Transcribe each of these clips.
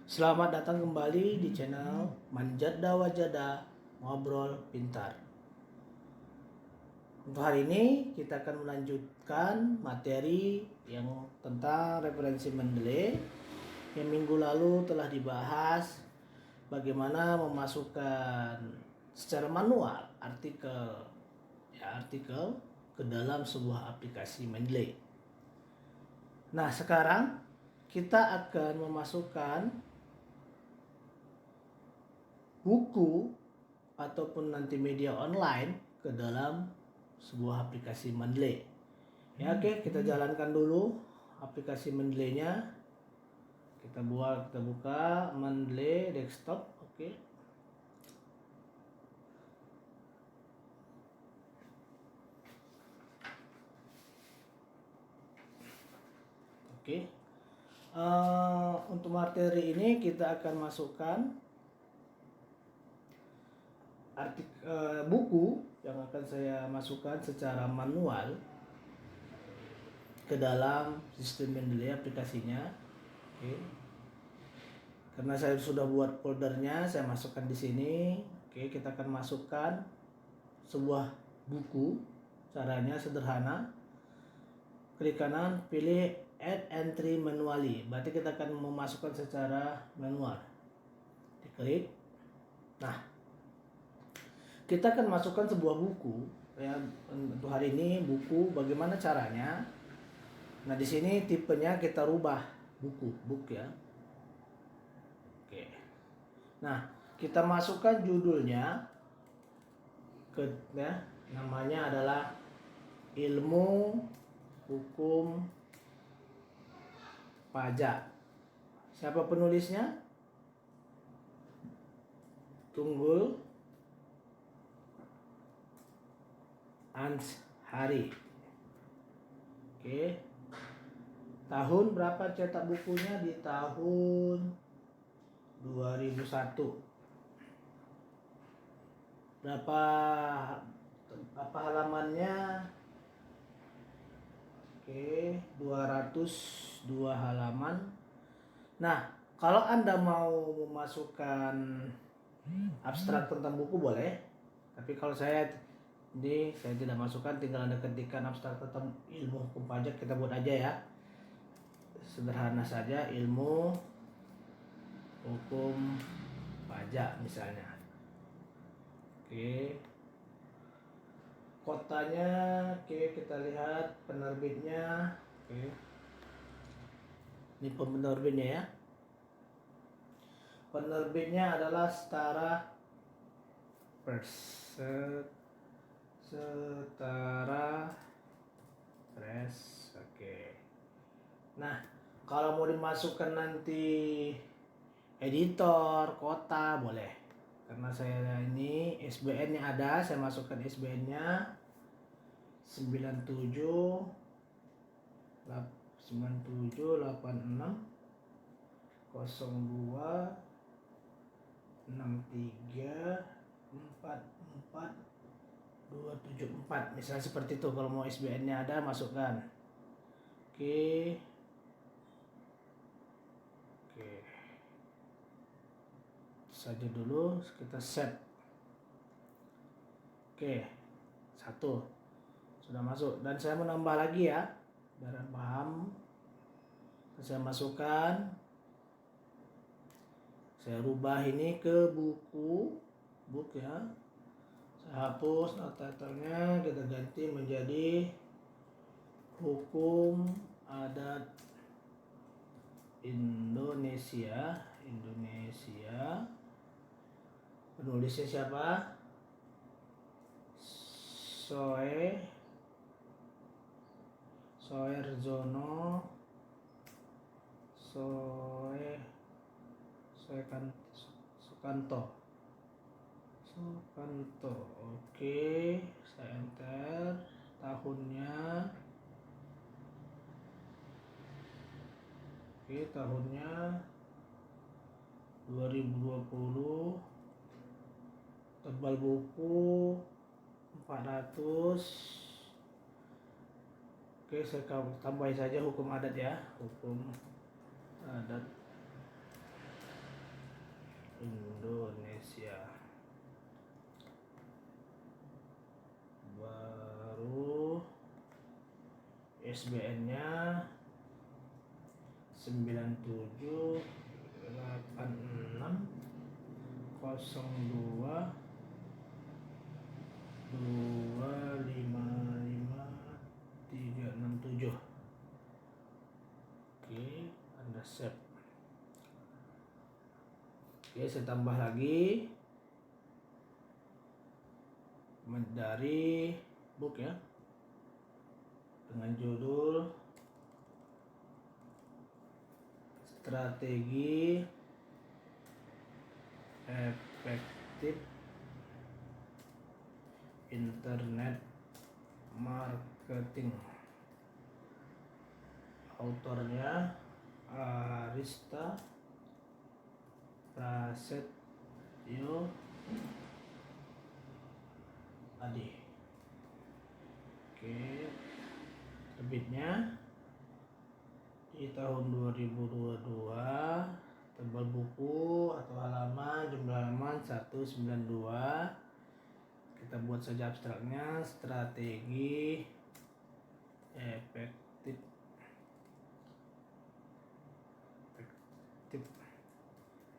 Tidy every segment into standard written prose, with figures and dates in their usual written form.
Selamat datang kembali di channel Manjada Wajada Ngobrol Pintar. Untuk hari ini kita akan melanjutkan materi yang tentang referensi Mendeley yang minggu lalu telah dibahas bagaimana memasukkan secara manual artikel ke dalam sebuah aplikasi Mendeley. Nah, sekarang kita akan memasukkan buku ataupun nanti media online ke dalam sebuah aplikasi Mendeley. Ya, oke, kita jalankan dulu aplikasi Mendeley-nya. Kita buka Mendeley desktop, oke. Oke. Untuk materi ini kita akan masukkan buku yang akan saya masukkan secara manual ke dalam sistem Mendeley aplikasinya. Oke. Karena saya sudah buat foldernya, saya masukkan di sini. Oke, kita akan masukkan sebuah buku. Caranya sederhana. Klik kanan, pilih Add Entry Manually. Berarti kita akan memasukkan secara manual. Diklik. Nah, kita akan masukkan sebuah buku. Ya, untuk hari ini buku. Bagaimana caranya? Nah, di sini tipenya kita rubah book ya. Oke. Nah, kita masukkan judulnya namanya adalah Ilmu Hukum Pajak. Siapa penulisnya? Tunggul Anshari. Oke. Tahun berapa cetak bukunya? Di tahun 2001. Berapa halamannya? Oke, 202 halaman. Nah, kalau Anda mau memasukkan abstrak tentang buku boleh. Tapi kalau saya tidak masukkan, tinggal Anda ketikkan abstrak tentang ilmu hukum pajak, kita buat aja ya. Sederhana saja, ilmu hukum pajak misalnya. Oke. Kotanya, oke, kita lihat penerbitnya. Oke. Ini penerbitnya ya. Penerbitnya adalah Setara Press. Setara Press. Oke. Nah, kalau mau dimasukkan nanti editor, kota boleh. Karena saya ini SBN-nya ada, saya masukkan SBN-nya 97 86 02 63 44 274. Misalnya seperti itu. Kalau mau SBN-nya ada, masukkan. Oke. Saja dulu, kita save. Oke, 1 sudah masuk, dan saya menambah lagi ya biar paham. Saya masukkan, saya rubah ini ke book ya. Saya hapus title-nya, kita ganti menjadi Hukum Adat Indonesia. Penulisnya siapa? Soerjono Sukanto. Oke, saya enter. Tahunnya, oke, tahunnya 2020. Tebal buku 400. Oke, saya tambahin saja hukum adat ya. Hukum adat Indonesia. Baru ISBN-nya 978602555367. Oke, Anda save. Oke, saya tambah lagi dari book ya, dengan judul Strategi Efektif Internet Marketing. Autornya Arista Prasetyo Adi. Oke, terbitnya di tahun 2022, tebal buku atau halaman, jumlah halaman 192. Kita buat saja abstraknya, strategi efektif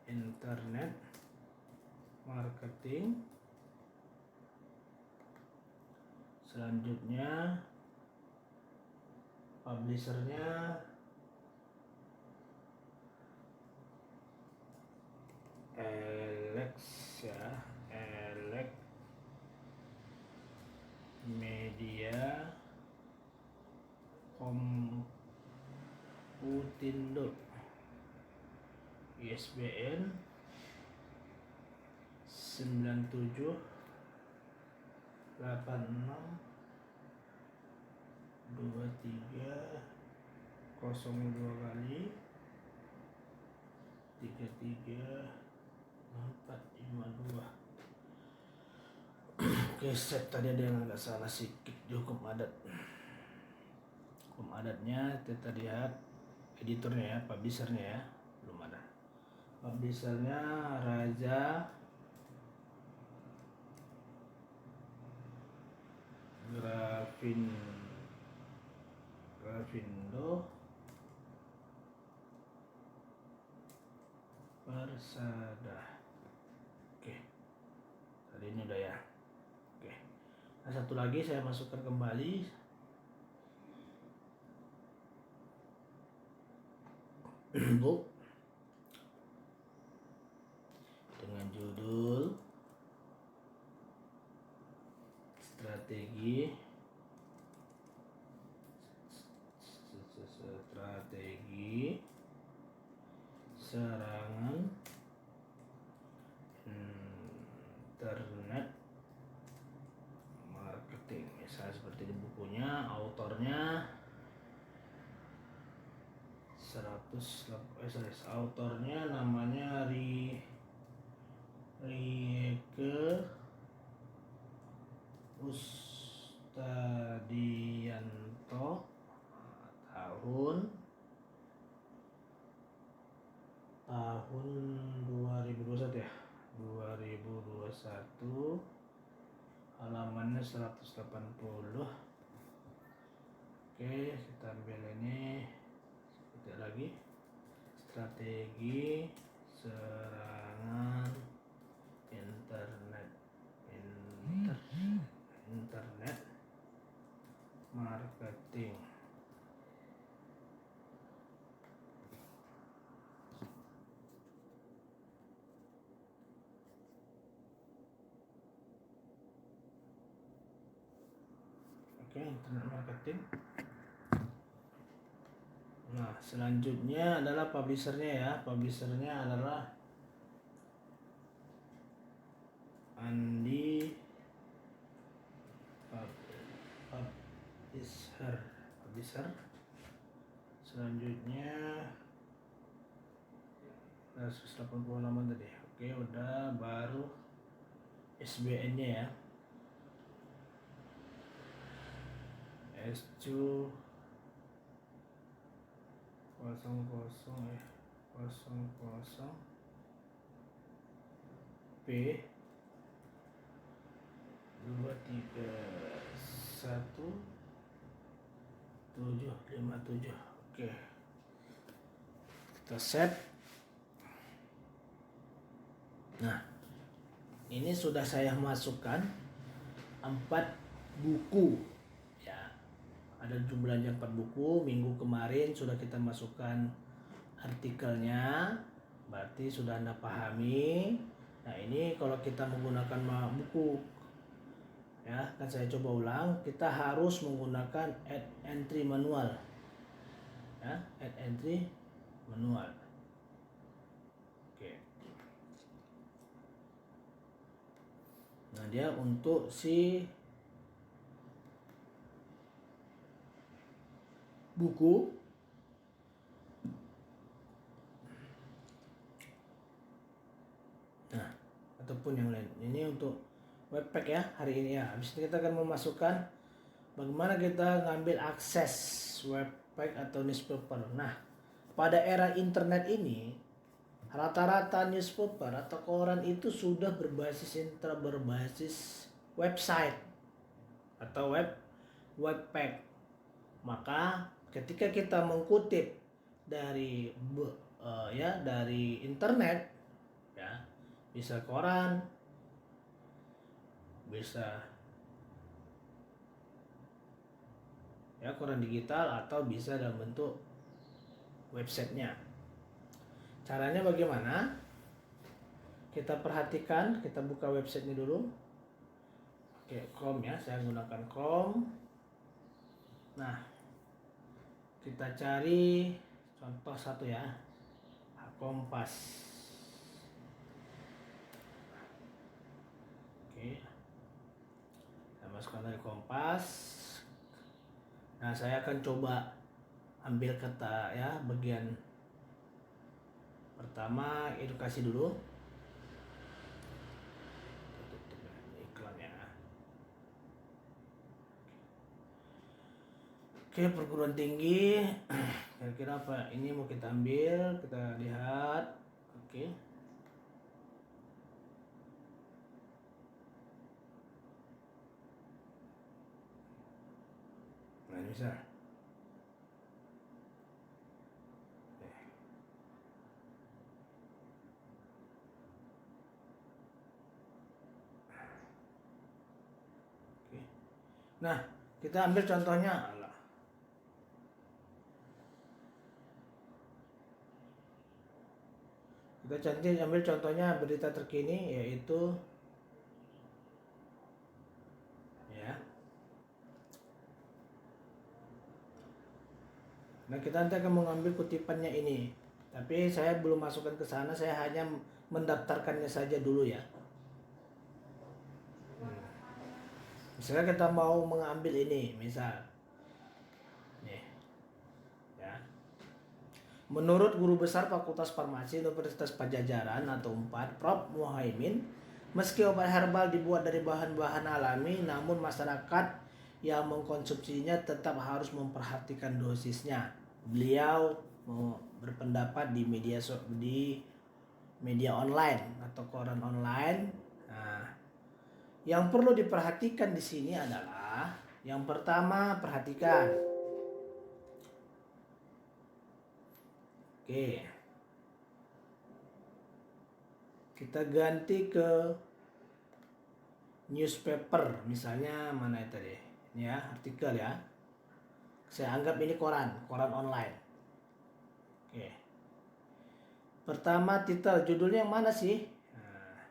internet marketing. Selanjutnya publishernya Alex ya, Alex Media Komputindo. ISBN 9786 2302 kali 33452. Oke, set tadi ada yang agak salah sedikit di hukum adat. Hukum adatnya kita lihat editornya ya, publishernya ya, belum ada. Publishernya Raja Grafindo Persada. Oke, tadi ini udah ya. Oke, nah satu lagi saya masukkan kembali book dengan judul Strategi Serangan Internet Marketing. Misalnya seperti di bukunya, autornya autornya namanya Rieke Ustadianto. tahun 2021 ya, 2021, halamannya 180. Oke, kita ambil ini seperti lagi, strategi serangan internet marketing. Oke, internet marketing. Nah, selanjutnya adalah publishernya ya. Publishernya adalah Andi Publisher. Selanjutnya 180 halaman tadi. Oke, udah. Baru ISBN-nya ya. SQ 00 ya, 00 P 231 757. Oke, kita set. Nah, ini sudah saya masukkan 4 buku ya. Ada jumlahnya 4 buku. Minggu kemarin sudah kita masukkan artikelnya, berarti sudah Anda pahami. Nah, ini kalau kita menggunakan buku ya, kan saya coba ulang, kita harus menggunakan add entry manual ya, add entry manual. Oke. Nah, dia untuk si buku ataupun yang lain. Ini untuk webpack ya hari ini ya. Habis itu kita akan memasukkan bagaimana kita ngambil akses webpack atau newspaper. Nah, pada era internet ini rata-rata newspaper atau koran itu sudah berbasis website atau webpack. Maka ketika kita mengkutip dari dari internet ya, bisa koran, bisa ya koran digital, atau bisa dalam bentuk websitenya. Caranya bagaimana? Kita perhatikan, kita buka websitenya dulu. Oke, Chrome ya, saya gunakan Chrome. Nah, kita cari contoh satu ya, Kompas. Oke, saya masukkan dari Kompas. Nah, saya akan coba ambil kata ya, bagian pertama edukasi dulu. Tutup iklannya. Oke, perguruan tinggi. Kira-kira apa ini mau kita ambil, kita lihat. Oke. Nah, ini bisa. Oke. Nah, kita ambil contohnya. Kita ambil contohnya berita terkini, yaitu ya. Nah, kita nanti akan mengambil kutipannya ini. Tapi saya belum masukkan ke sana, saya hanya mendaftarkannya saja dulu ya. Misalnya kita mau mengambil ini, misal nih ya. Menurut Guru Besar Fakultas Farmasi Universitas Padjadjaran atau UNPAD, Prof. Muhaimin, meski obat herbal dibuat dari bahan-bahan alami, namun masyarakat yang mengkonsumsinya tetap harus memperhatikan dosisnya. Beliau berpendapat di media online atau koran online. Nah, yang perlu diperhatikan di sini adalah yang pertama, perhatikan. Oke. Kita ganti ke newspaper, misalnya mana itu tadi? Ini ya, artikel ya. Saya anggap ini koran online. Oke. Pertama, titel, judulnya yang mana sih? Nah.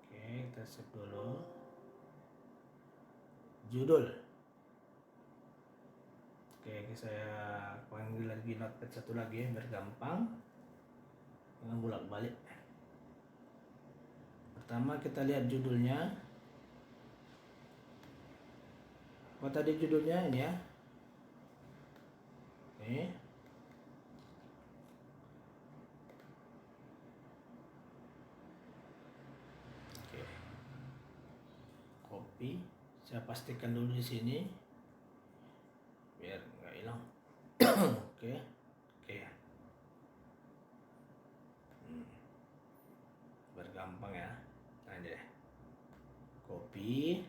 Oke, kita save dulu. Judul. Oke, saya panggil lagi notepad satu lagi biar gampang. Jangan bolak-balik. Pertama kita lihat judulnya. Apa tadi judulnya ini ya? Oke. Oke. Copy. Saya pastikan dulu di sini biar nggak hilang. Oke. Oke. Biar gampang ya. Nah ini deh, copy.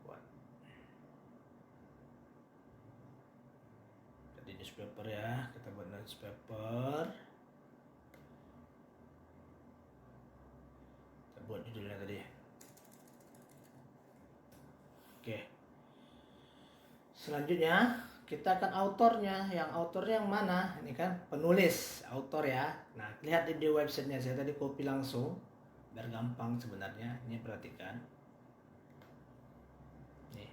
Buat jadi newspaper ya, kita buat newspaper. Kita buat judulnya tadi. Oke. Selanjutnya kita akan autornya. Yang autornya yang mana? Ini kan penulis, autor ya. Nah, lihat di websitenya, saya tadi copy langsung biar gampang sebenarnya. Ini perhatikan. Nih.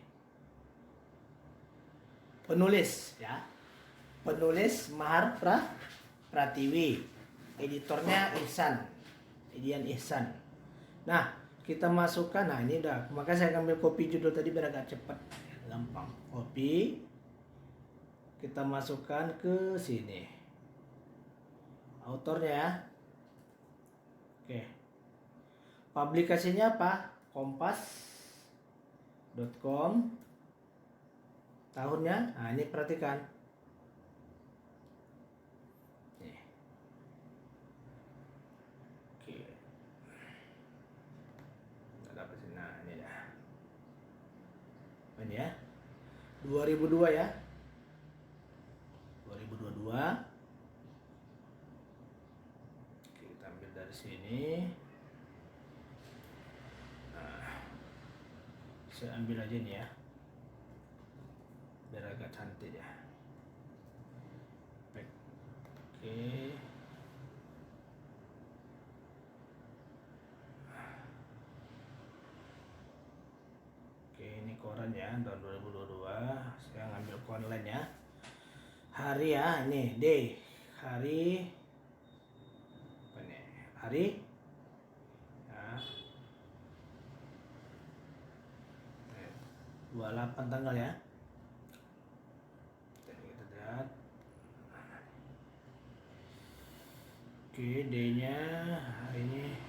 Penulis ya. Penulis Mahar Pratiwi. Editornya Ihsan. Edian Ihsan. Nah, kita masukkan. Nah, ini udah. Maka saya ambil copy judul tadi biar agak cepat. Gampang. Copy. Kita masukkan ke sini. Autornya ya. Oke. Publikasinya apa? Kompas.com. Tahunnya. Nah, ini perhatikan. Nih. Oke. Dapat sini. Nah, ini dah. Ini ya. 2002 ya. 2022. Oke, kita ambil dari sini. Nah, saya ambil aja nih ya, biar agak cantik ya. Oke. Oke, ini koran ya, tahun 2022. Saya ngambil koran lain ya. Hari ya, ini day, hari apa nih? Hari ya. 28 tanggal ya. Kita lihat. Oke, day-nya hari ini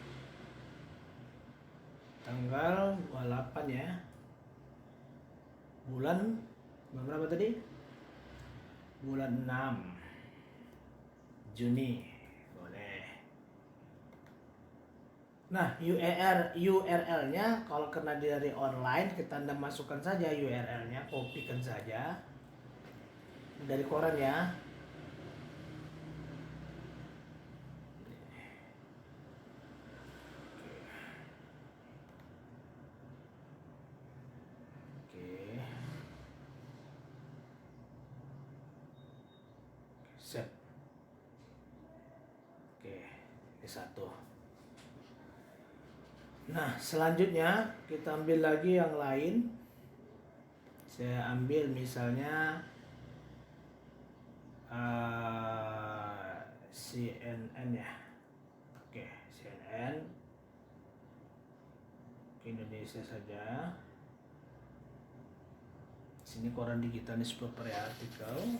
tanggal 28 ya. Bulan berapa tadi? Bulan 6 Juni. Boleh. Nah, URL-nya kalau kena dari online, kita Anda masukkan saja URL-nya, kopikan saja dari koran ya. Set. Oke, ini satu. Nah, selanjutnya kita ambil lagi yang lain. Saya ambil misalnya CNN ya. Oke, CNN ke Indonesia saja. Sini koran digital newspaper ya, artikel.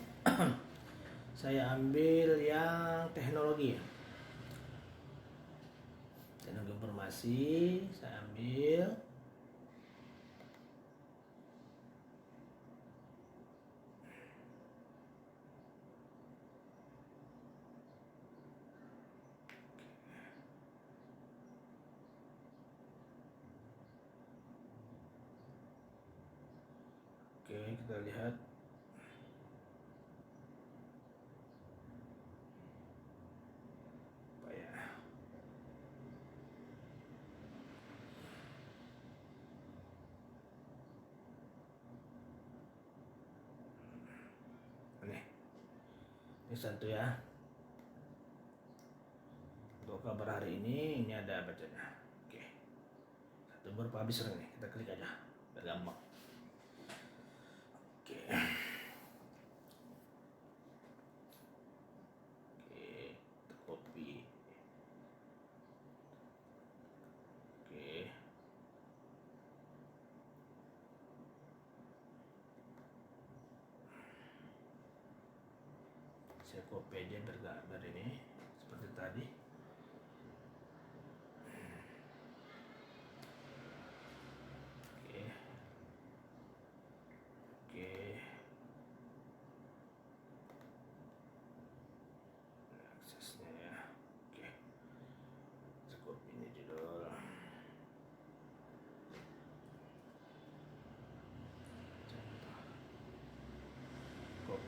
Saya ambil yang teknologi. Teknologi informasi, saya ambil. Oke, kita lihat. Apa ya? Ini satu ya. Untuk kabar hari ini ada bacanya. Oke. Satu baru habis nih. Kita klik aja. Biar gampang. Oke. Oke, kita copy. Oke. Saya copy aja biar ini seperti tadi. Oke. Oke.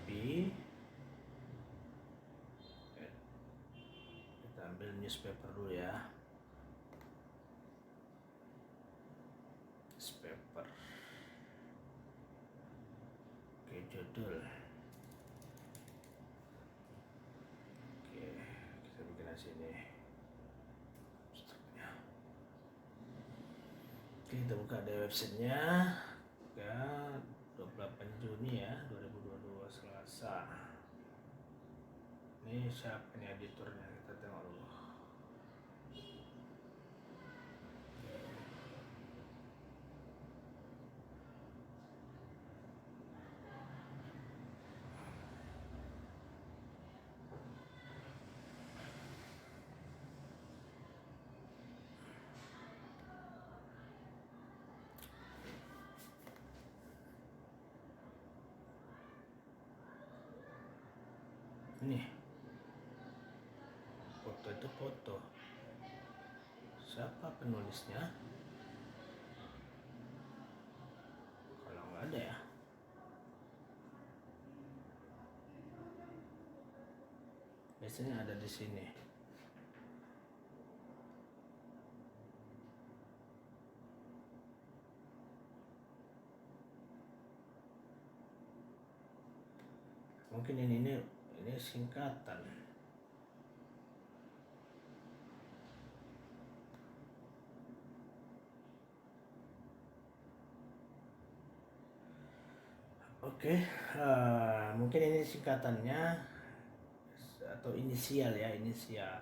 copy, kita ambil newspaper dulu ya, newspaper. Oke, judul. Oke, kita bikin di sini. Oke, kita buka di websitenya. Ya, 28 Juni ya 2022 Selasa. Ini siapa nih editornya, kita tengok dulu. Ini foto itu foto. Siapa penulisnya? Kalau nggak ada ya. Biasanya ada di sini. Mungkin ini singkatan. Oke, mungkin ini singkatannya atau inisial ya, inisial.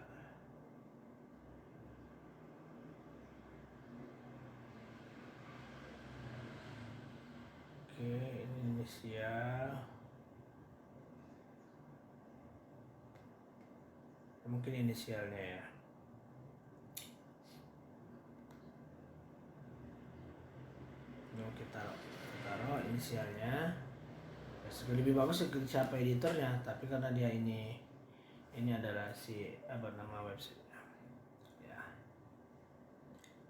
Oke, ini inisial. Mungkin inisialnya ya. Nah, kita taruh inisialnya. Lebih bagus siapa editornya, tapi karena dia ini adalah si nama websitenya ya,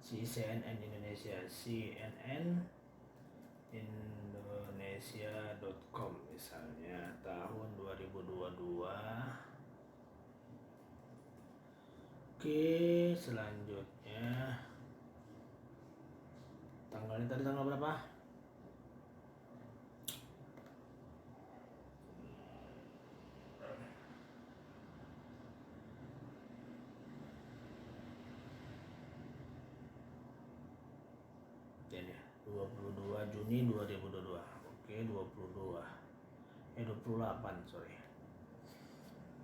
si CNN Indonesia, cnnindonesia.com misalnya, tahun 2022. Oke, selanjutnya tanggalnya tadi tanggal berapa? Ini 22 Juni 2022. Oke, 28, sorry.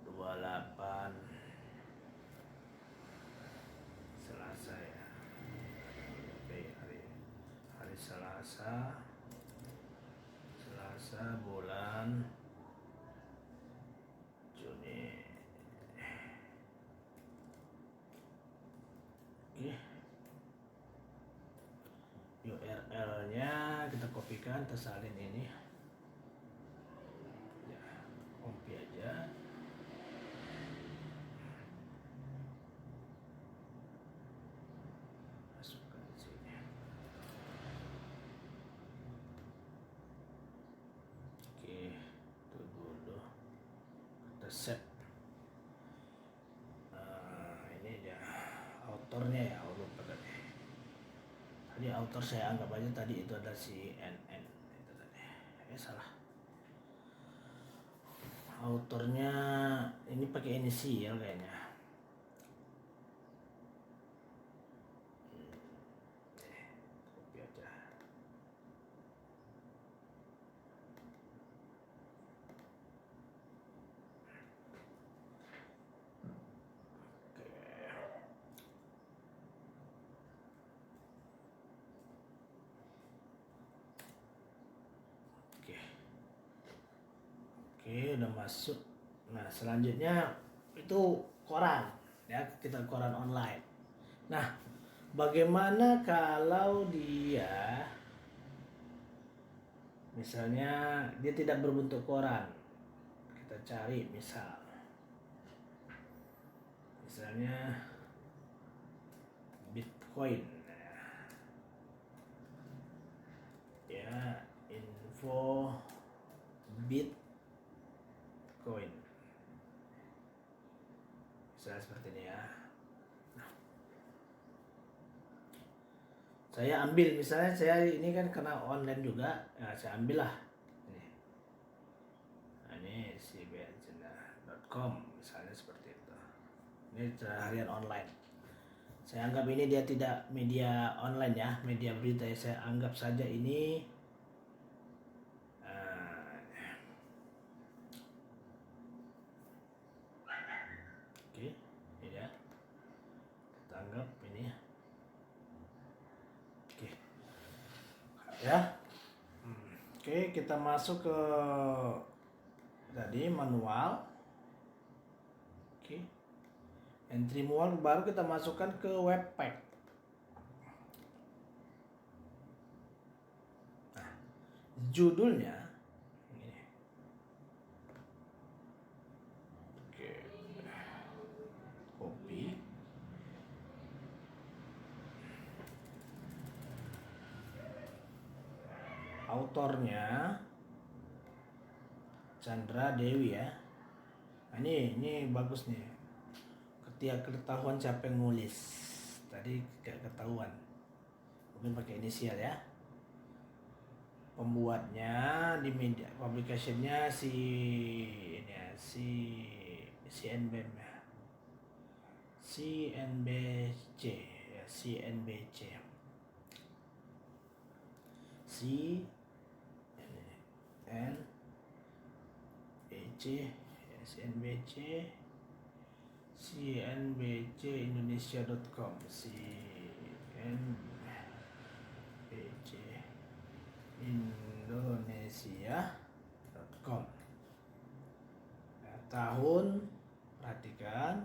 28 Selasa ya. Oke, hari Selasa bulan Juni. Oke. URL-nya kita kopikan, tersalin ini. Ya, copy aja. Masukkan di sini. Oke, itu dulu. Kita set. Ini dia autornya ya, lupa tadi. Tadi autor saya anggap aja tadi itu ada CNN itu tadi. Salah. Autornya ini pakai inisial kayaknya. Copy aja. Oke, udah masuk. Nah, selanjutnya itu koran ya, kita koran online. Nah, bagaimana kalau dia misalnya dia tidak berbentuk koran? Kita cari misalnya Bitcoin ya, info Bitcoin. Bitcoin. Misalnya seperti ini ya. Nah, saya ambil, misalnya saya ini kan kena online juga, ya saya ambil lah ini. Nah, ini cbncina.com misalnya seperti itu. Ini harian online. Saya anggap ini dia tidak media online ya, media berita ya. Saya anggap saja ini oke, ini ya. Kita anggap ini ya. Oke. Ya. Oke, kita masuk ke tadi manual. Oke. Entry manual baru kita masukkan ke webpack. Nah, judulnya ini. Oke. Copy. Autornya Chandra Dewi ya. Nah, ini bagus nih. Ketika ketahuan siapa yang nulis. Tadi gak ketahuan. Mungkin pakai inisial ya. Pembuatnya di media publicationnya si ini ya, CNBC ya. CNBC ya, CNBC. CNBC Indonesia.com. Nah, tahun, perhatikan,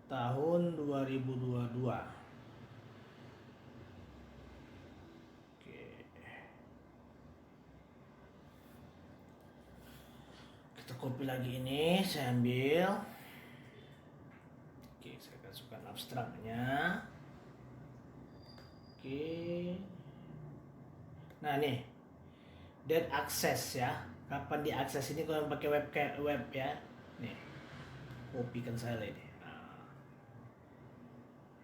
tahun 2022. Oke. Kita copy lagi ini, saya ambil. Oke, saya masukkan abstraknya. Oke. Nah nih, date access ya. Kapan diakses ini kalau pakai web ya. Nih, kopikan saya ini. Nah,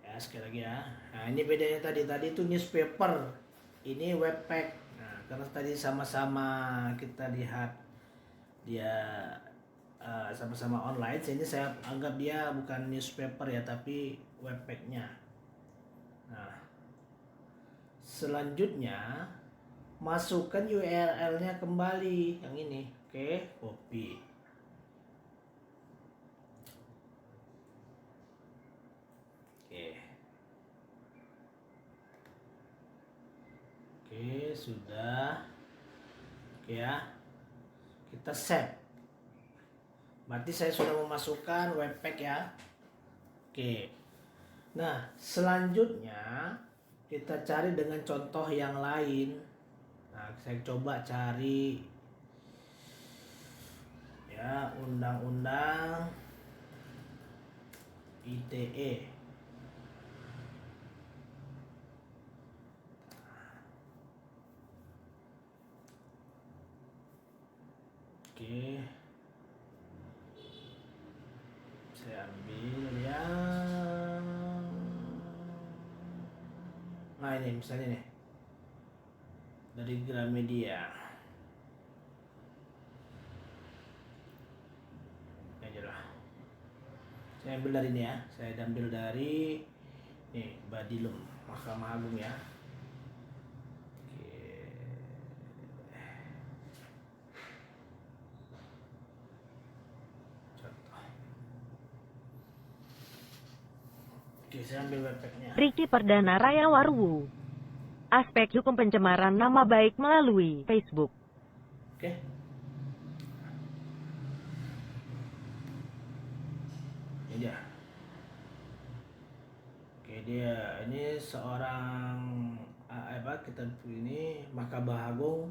ya sekali lagi ya. Nah ini bedanya tadi itu newspaper, ini webpack. Nah karena tadi sama-sama kita lihat dia sama-sama online, ini saya anggap dia bukan newspaper ya, tapi webpacknya. Nah selanjutnya masukkan URL-nya kembali yang ini. Oke, copy. Oke, sudah. Oke ya. Kita save. Berarti saya sudah memasukkan webpack ya. Oke. Nah, selanjutnya kita cari dengan contoh yang lain. Nah, saya coba cari ya undang-undang ITE. Oke. Saya ambil yang nah ini misalnya nih dari Gramedia. Ini aja lah. Saya ambil dari ini ya. Saya ambil dari nih Badilum Mahkamah Agung ya. Oke, saya ambil webpacknya. Riki Perdana Raya Warwu. Aspek hukum pencemaran nama baik melalui Facebook. Oke. Ini dia. Oke, dia ini seorang kita ini Mahkamah Agung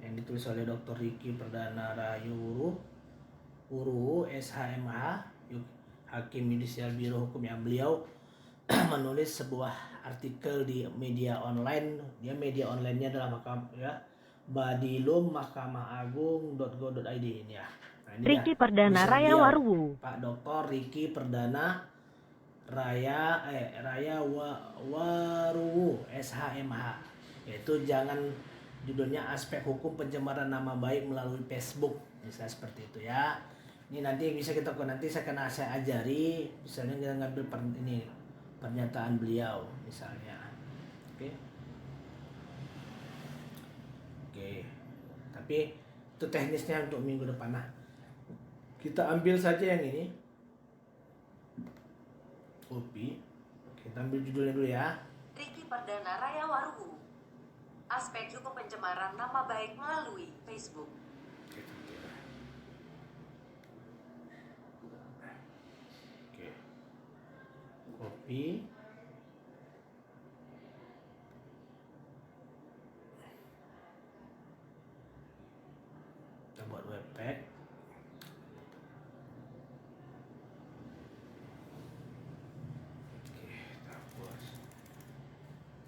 yang ditulis oleh Dr. Riki Perdana Rayu Uru SHMH, Hakim Yudisial Biro Hukum, yang beliau menulis sebuah artikel di media online. Dia media online-nya adalah Badilum Mahkamah Agung.go.id ini ya. Nah, ini Ricky dia Perdana tulisan Raya beliau, Waruwu. Pak Dr. Ricky Perdana Waruwu SHMH. Yaitu jangan judulnya aspek hukum pencemaran nama baik melalui Facebook, misalnya seperti itu ya. Ini nanti bisa kita nanti saya ajari, misalnya kita ngambil ini pernyataan beliau misalnya. Oke. Oke. Tapi itu teknisnya untuk minggu depan. Nah, kita ambil saja yang ini. Copy. Kita ambil judulnya dulu ya. Ricky Perdana Raya Waruwu. Aspek hukum pencemaran nama baik melalui Facebook. Oke. Copy. Kita buat webpack. Oke, kita hapus.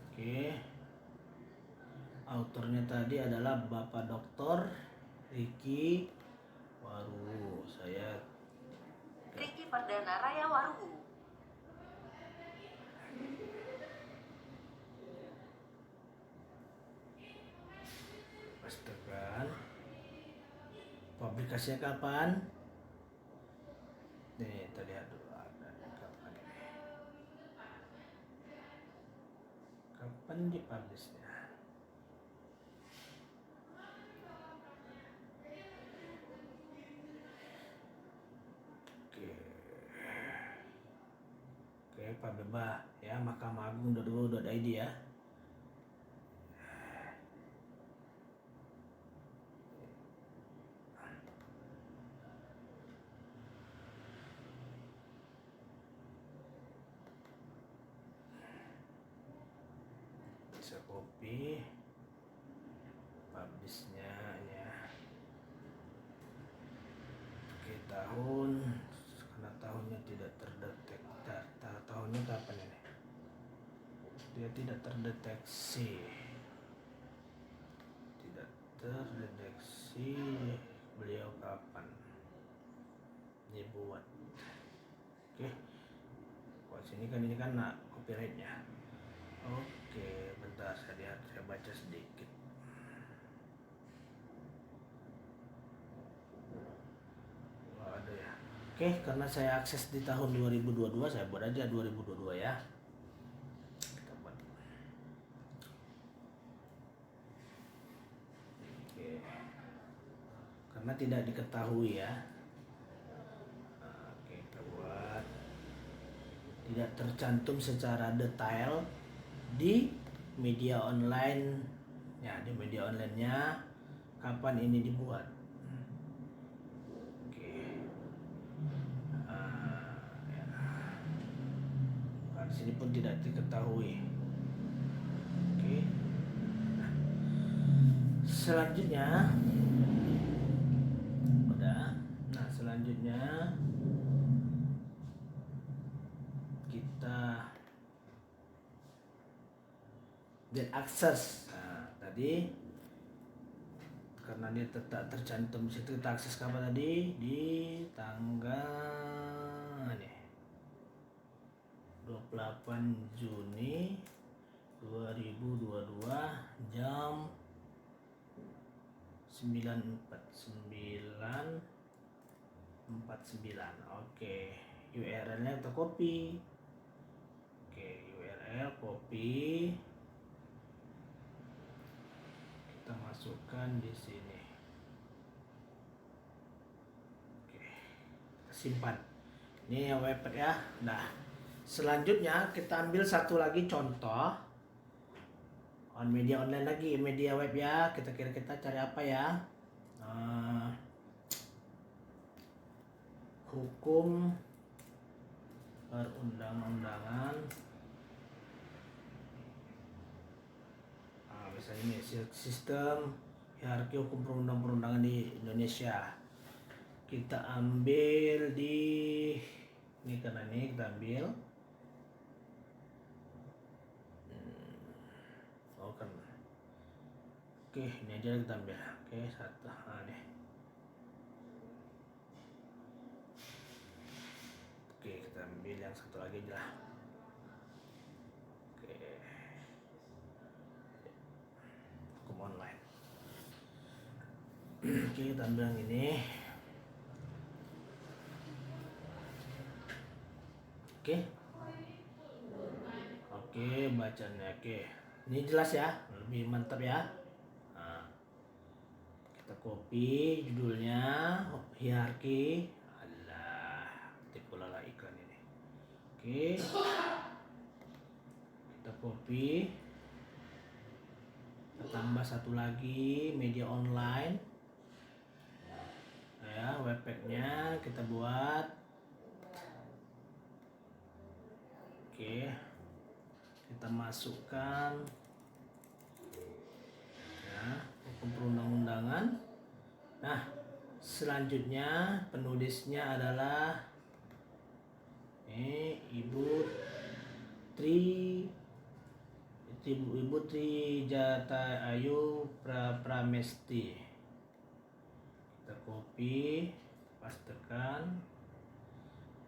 Oke. Autornya tadi adalah Bapak Dr. Ricky Waruwu. Saya Ricky Perdana Raya Waruwu. pastikan publikasinya kapan. Nih kita lihat dulu ada kapan ini. Kapan dipublishnya? Oke, Pak Beba ya, mahkamaagung.go.id ya. Bisa copy publishnya ya. Oke, tahun, karena tahunnya tidak terdetek. Tahunnya kapan ini? Dia tidak terdeteksi. Tidak terdeteksi beliau kapan dibuat. Oke. Wah, sini kan ini kan copyrightnya. Oke, bentar saya lihat, saya baca sedikit. Wah, ada ya. Oke, karena saya akses di tahun 2022, saya buat aja 2022 ya. Kita buat. Oke. Karena tidak diketahui ya. Oke, kita buat. Tidak tercantum secara detail di media online ya, di media online-nya kapan ini dibuat. Oke. Ya. Nah, di sini pun tidak diketahui. Oke. Nah, selanjutnya udah. Nah, selanjutnya kita get access. Nah, tadi karena dia tetap tercantum di situ, kita akses kapan tadi? Di tanggal nih 28 Juni 2022 jam 9:49. Oke, URL-nya kita copy. Oke, URL copy. Kita masukkan di sini. Oke, kita simpan. Ini yang web ya. Nah, selanjutnya kita ambil satu lagi contoh on media online lagi, media web ya. Kita cari apa ya? Hukum perundang-undangan. Misalnya ini sistem hierarki hukum perundang-undangan di Indonesia. Kita ambil di ini, karena ini kita ambil. Oh kan. Oke, ini aja kita ambil. Oke, satu. Nah, nih. ambil yang satu lagi aja lah. Oke, hukum online. Oke, kita ambil yang ini. Oke, oke, bacanya oke. Ini jelas ya, lebih mantap ya. Nah, kita copy judulnya, hierarki. Alah, tipu lala iklan ini. Oke, kita copy. Kita tambah satu lagi, media online. Nah, ya, webpacknya kita buat. Oke, kita masukkan ya, hukum perundang-undangan. Nah, selanjutnya penulisnya adalah Ibu Tri Jata Ayu Pramesti. Kita copy, pastekan.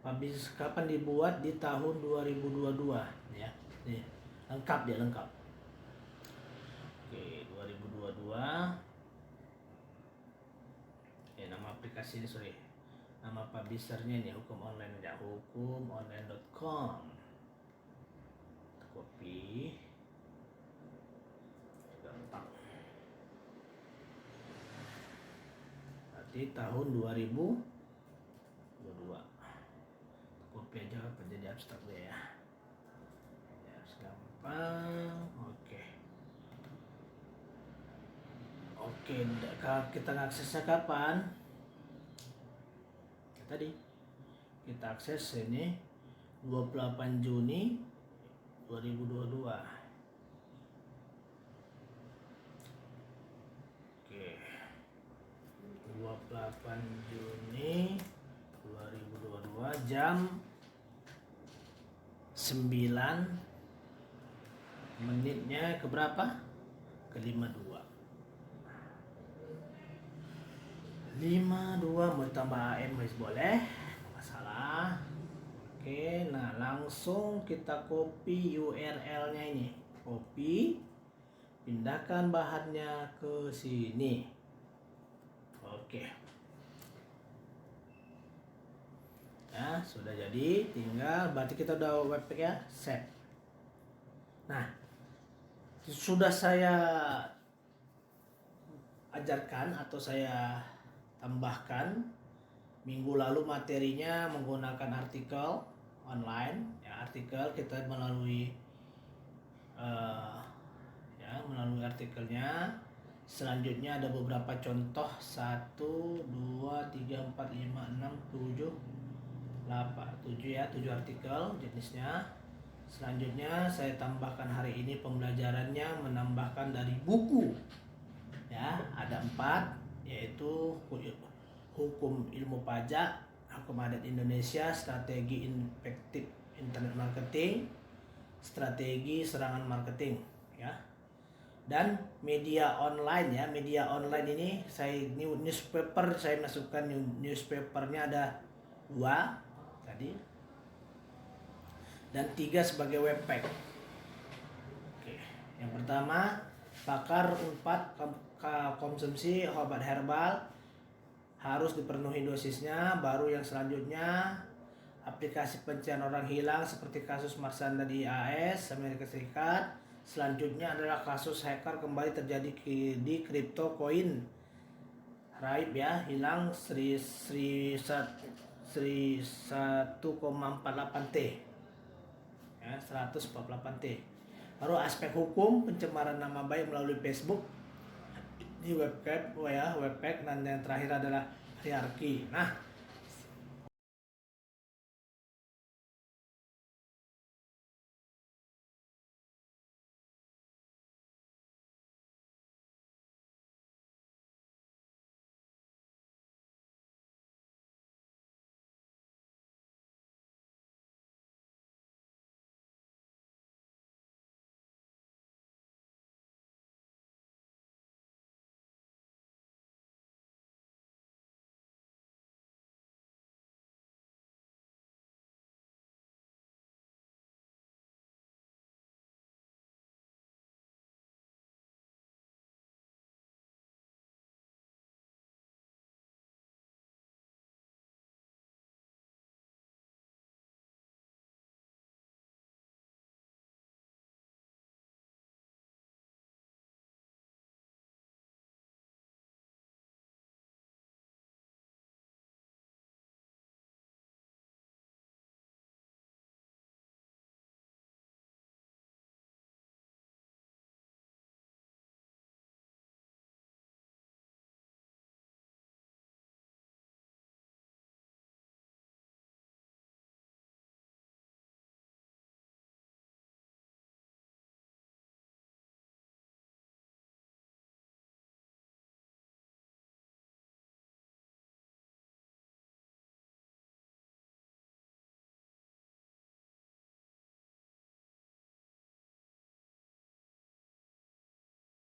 Habis kapan dibuat? Di tahun 2022 ya. Nih, lengkap dia, lengkap. Oke, 2022. Nama aplikasi ini, sorry. Nama publishernya ini Hukum Online ya, hukumonline.com. Copy. Gampang. Berarti tahun 2022. Copy aja apa jadi abstrak deh ya. Ya, gampang. Oke. Oke, kita aksesnya kapan? Tadi kita akses ini 28 Juni 2022. Oke. 28 Juni 2022 jam 9 menitnya ke berapa? Ke 52. 52 mau tambah AM boleh, nggak masalah. Oke, nah langsung kita copy URL-nya ini. Copy, pindahkan bahannya ke sini. Oke. Ya, sudah jadi, tinggal berarti kita udah webpack ya, save. Nah, sudah saya ajarkan atau saya tambahkan minggu lalu materinya menggunakan artikel online ya, artikel kita melalui melalui artikelnya. Selanjutnya ada beberapa contoh 1, 2, 3, 4, 5, 6, 7 ya, 7 artikel jenisnya. Selanjutnya saya tambahkan hari ini pembelajarannya menambahkan dari buku ya, ada 4 yaitu hukum ilmu pajak, hukum adat Indonesia, strategi efektif internet marketing, strategi serangan marketing ya, dan media online ya. Media online ini saya newspaper, saya masukkan newspapernya ada 2 tadi dan 3 sebagai webpack. Oke, yang pertama pakar 4 konsumsi obat herbal harus dipenuhi dosisnya. Baru yang selanjutnya aplikasi pencarian orang hilang seperti kasus Marsanda di AS Amerika Serikat. Selanjutnya adalah kasus hacker kembali terjadi di crypto coin Raib ya, hilang 1,48T ya, 148T. Baru aspek hukum pencemaran nama baik melalui Facebook di webpack dan yang terakhir adalah hierarki. Nah,